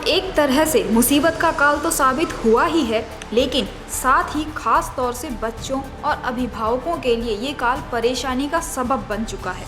एक तरह से मुसीबत का काल तो साबित हुआ ही है, लेकिन साथ ही खास तौर से बच्चों और अभिभावकों के लिए ये काल परेशानी का सबब बन चुका है।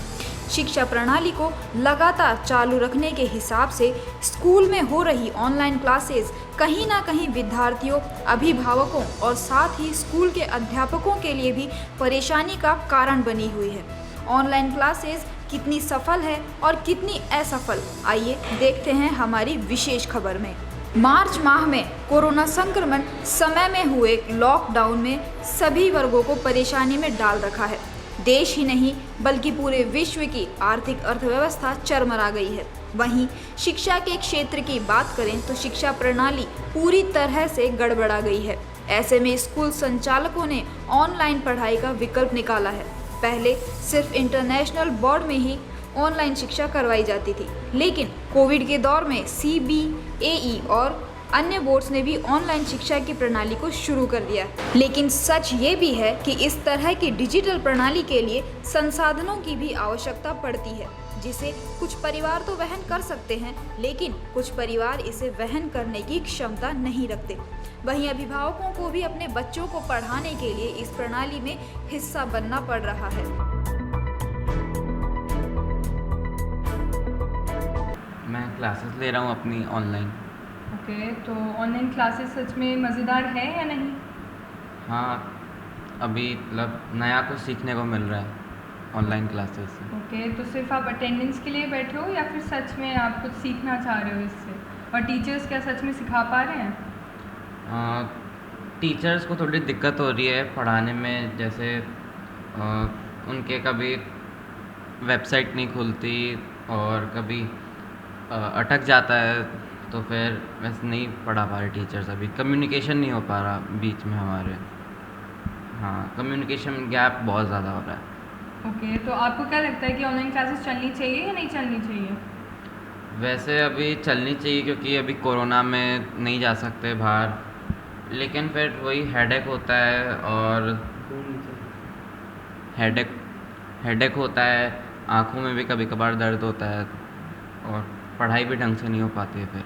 शिक्षा प्रणाली को लगातार चालू रखने के हिसाब से स्कूल में हो रही ऑनलाइन क्लासेस कहीं ना कहीं विद्यार्थियों, अभिभावकों और साथ ही स्कूल के अध्यापकों के लिए भी परेशानी का कारण बनी हुई है। ऑनलाइन क्लासेस कितनी सफल है और कितनी असफल, आइए देखते हैं हमारी विशेष खबर में। मार्च माह में कोरोना संक्रमण समय में हुए लॉकडाउन में सभी वर्गों को परेशानी में डाल रखा है। देश ही नहीं बल्कि पूरे विश्व की आर्थिक अर्थव्यवस्था चरमरा गई है। वहीं शिक्षा के क्षेत्र की बात करें तो शिक्षा प्रणाली पूरी तरह से गड़बड़ा गई है। ऐसे में स्कूल संचालकों ने ऑनलाइन पढ़ाई का विकल्प निकाला है। पहले सिर्फ इंटरनेशनल बोर्ड में ही ऑनलाइन शिक्षा करवाई जाती थी, लेकिन कोविड के दौर में CBAE और अन्य बोर्ड्स ने भी ऑनलाइन शिक्षा की प्रणाली को शुरू कर दिया। लेकिन सच ये भी है कि इस तरह की डिजिटल प्रणाली के लिए संसाधनों की भी आवश्यकता पड़ती है, जिसे कुछ परिवार तो वहन कर सकते हैं, लेकिन कुछ परिवार इसे वहन करने की क्षमता नहीं रखते। वहीं अभिभावकों को भी अपने बच्चों को पढ़ाने के लिए इस प्रणाली में हिस्सा बनना पड़ रहा है। मैं क्लासेस ले रहा हूँ अपनी ऑनलाइन। ओके, तो ऑनलाइन क्लासेस सच में मज़ेदार है या नहीं? हाँ, अभी मतलब नया कुछ सीखने को मिल रहा है ऑनलाइन क्लासेस से। ओके, तो सिर्फ आप अटेंडेंस के लिए बैठे हो या फिर सच में आप कुछ सीखना चाह रहे हो इससे? और टीचर्स क्या सच में सिखा पा रहे हैं? टीचर्स को थोड़ी दिक्कत हो रही है पढ़ाने में, जैसे उनके कभी वेबसाइट नहीं खुलती और कभी अटक जाता है, तो फिर वैसे नहीं पढ़ा पा रहे टीचर्स। अभी कम्युनिकेशन नहीं हो पा रहा बीच में हमारे। हाँ, कम्युनिकेशन गैप बहुत ज़्यादा हो रहा है। ओके, तो आपको क्या लगता है कि ऑनलाइन क्लासेस चलनी चाहिए या नहीं चलनी चाहिए? वैसे अभी चलनी चाहिए क्योंकि अभी कोरोना में नहीं जा सकते बाहर, लेकिन फिर वही हेडेक होता है और हेडेक होता है, आँखों में भी कभी कभार दर्द होता है और पढ़ाई भी ढंग से नहीं हो पाती है। फिर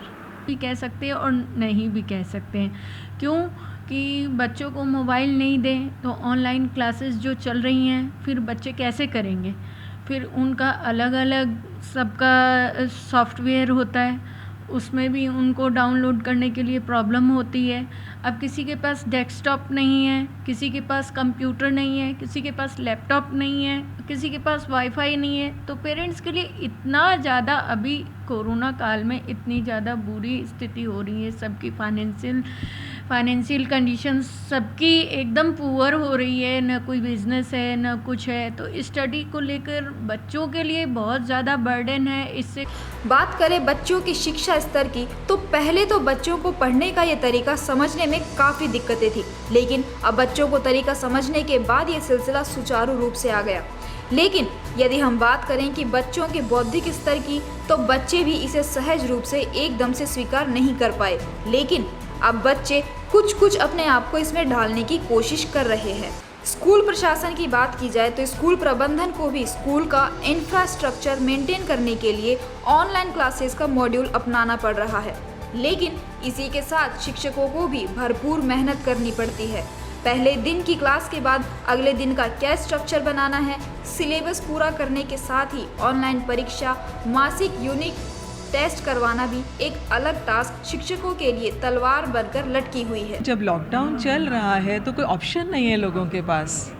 भी कह सकते हैं और नहीं भी कह सकते हैं, क्यों कि बच्चों को मोबाइल नहीं दें तो ऑनलाइन क्लासेस जो चल रही हैं फिर बच्चे कैसे करेंगे। फिर उनका अलग अलग सबका सॉफ्टवेयर होता है, उसमें भी उनको डाउनलोड करने के लिए प्रॉब्लम होती है। अब किसी के पास डेस्कटॉप नहीं है, किसी के पास कंप्यूटर नहीं है, किसी के पास लैपटॉप नहीं है, किसी के पास वाईफाई नहीं है, तो पेरेंट्स के लिए इतना ज़्यादा अभी कोरोना काल में इतनी ज़्यादा बुरी स्थिति हो रही है। सबकी फाइनेंशियल कंडीशंस सबकी एकदम पुअर हो रही है, न कोई बिजनेस है न कुछ है, तो स्टडी को लेकर बच्चों के लिए बहुत ज़्यादा बर्डन है। इससे बात करें बच्चों की शिक्षा स्तर की, तो पहले तो बच्चों को पढ़ने का ये तरीका समझने में काफ़ी दिक्कतें थी, लेकिन अब बच्चों को तरीका समझने के बाद ये सिलसिला सुचारू रूप से आ गया। लेकिन यदि हम बात करें कि बच्चों के बौद्धिक स्तर की, तो बच्चे भी इसे सहज रूप से एकदम से स्वीकार नहीं कर पाए, लेकिन अब बच्चे कुछ अपने आप को इसमें ढालने की कोशिश कर रहे हैं। स्कूल प्रशासन की बात की जाए तो स्कूल प्रबंधन को भी स्कूल का इंफ्रास्ट्रक्चर मेंटेन करने के लिए ऑनलाइन क्लासेस का मॉड्यूल अपनाना पड़ रहा है, लेकिन इसी के साथ शिक्षकों को भी भरपूर मेहनत करनी पड़ती है। पहले दिन की क्लास के बाद अगले दिन का क्या स्ट्रक्चर बनाना है, सिलेबस पूरा करने के साथ ही ऑनलाइन परीक्षा, मासिक यूनिट टेस्ट करवाना भी एक अलग टास्क शिक्षकों के लिए तलवार बनकर लटकी हुई है। जब लॉकडाउन चल रहा है तो कोई ऑप्शन नहीं है, लोगों के पास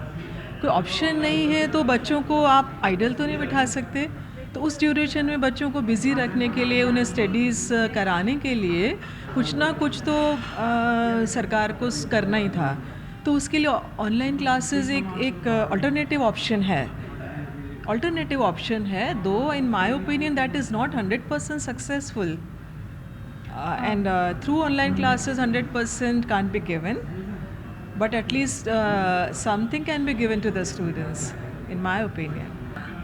कोई ऑप्शन नहीं है, तो बच्चों को आप आइडल तो नहीं बिठा सकते। तो उस ड्यूरेशन में बच्चों को बिज़ी रखने के लिए, उन्हें स्टडीज़ कराने के लिए कुछ ना कुछ तो सरकार को करना ही था। तो उसके लिए ऑनलाइन क्लासेस एक अल्टरनेटिव ऑप्शन है, दो in my opinion that is not 100% successful, and through online classes 100% can't be given, but at least something can be given to the students in my opinion.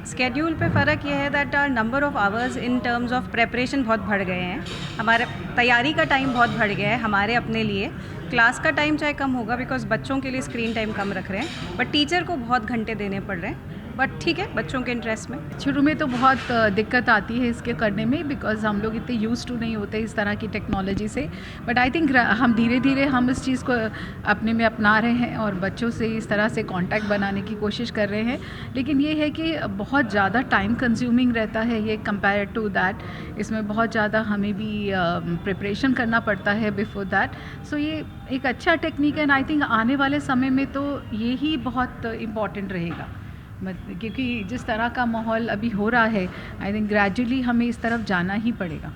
Schedule पे फ़र्क ये है that our number of hours in terms of preparation बहुत बढ़ गए हैं। हमारे तैयारी का टाइम बहुत बढ़ गया है हमारे अपने लिए। क्लास का टाइम चाहे कम होगा बिकॉज बच्चों के लिए स्क्रीन टाइम कम रख रहे हैं, बट टीचर को बहुत घंटे देने पड़ रहे हैं। बट ठीक है, बच्चों के इंटरेस्ट में। शुरू में तो बहुत दिक्कत आती है इसके करने में, बिकॉज़ हम लोग इतने यूज़ टू नहीं होते इस तरह की टेक्नोलॉजी से। बट आई थिंक हम धीरे धीरे हम इस चीज़ को अपने में अपना रहे हैं और बच्चों से इस तरह से कांटेक्ट बनाने की कोशिश कर रहे हैं। लेकिन ये है कि बहुत ज़्यादा टाइम कंज्यूमिंग रहता है ये कंपेयर टू दैट। इसमें बहुत ज़्यादा हमें भी प्रिपरेशन करना पड़ता है बिफोर दैट। सो ये एक अच्छा टेक्निक है, एंड आई थिंक आने वाले समय में तो ये ही बहुत इम्पॉर्टेंट रहेगा, क्योंकि जिस तरह का माहौल अभी हो रहा है, आई थिंक ग्रेजुअली हमें इस तरफ जाना ही पड़ेगा।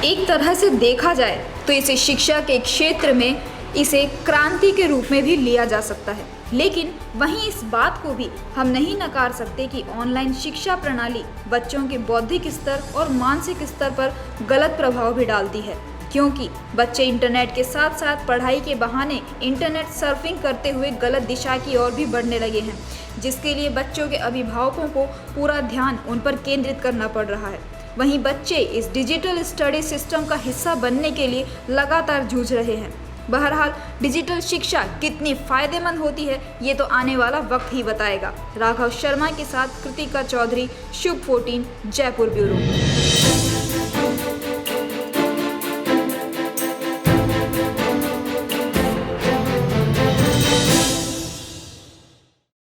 एक तरह से देखा जाए तो इसे शिक्षा के क्षेत्र में इसे क्रांति के रूप में भी लिया जा सकता है। लेकिन वहीं इस बात को भी हम नहीं नकार सकते कि ऑनलाइन शिक्षा प्रणाली बच्चों के बौद्धिक स्तर और मानसिक स्तर पर गलत प्रभाव भी डालती है, क्योंकि बच्चे इंटरनेट के साथ साथ पढ़ाई के बहाने इंटरनेट सर्फिंग करते हुए गलत दिशा की ओर भी बढ़ने लगे हैं, जिसके लिए बच्चों के अभिभावकों को पूरा ध्यान उन पर केंद्रित करना पड़ रहा है। वहीं बच्चे इस डिजिटल स्टडी सिस्टम का हिस्सा बनने के लिए लगातार जूझ रहे हैं। बहरहाल डिजिटल शिक्षा कितनी फ़ायदेमंद होती है ये तो आने वाला वक्त ही बताएगा। राघव शर्मा के साथ कृतिका चौधरी, शुभ 14, जयपुर ब्यूरो।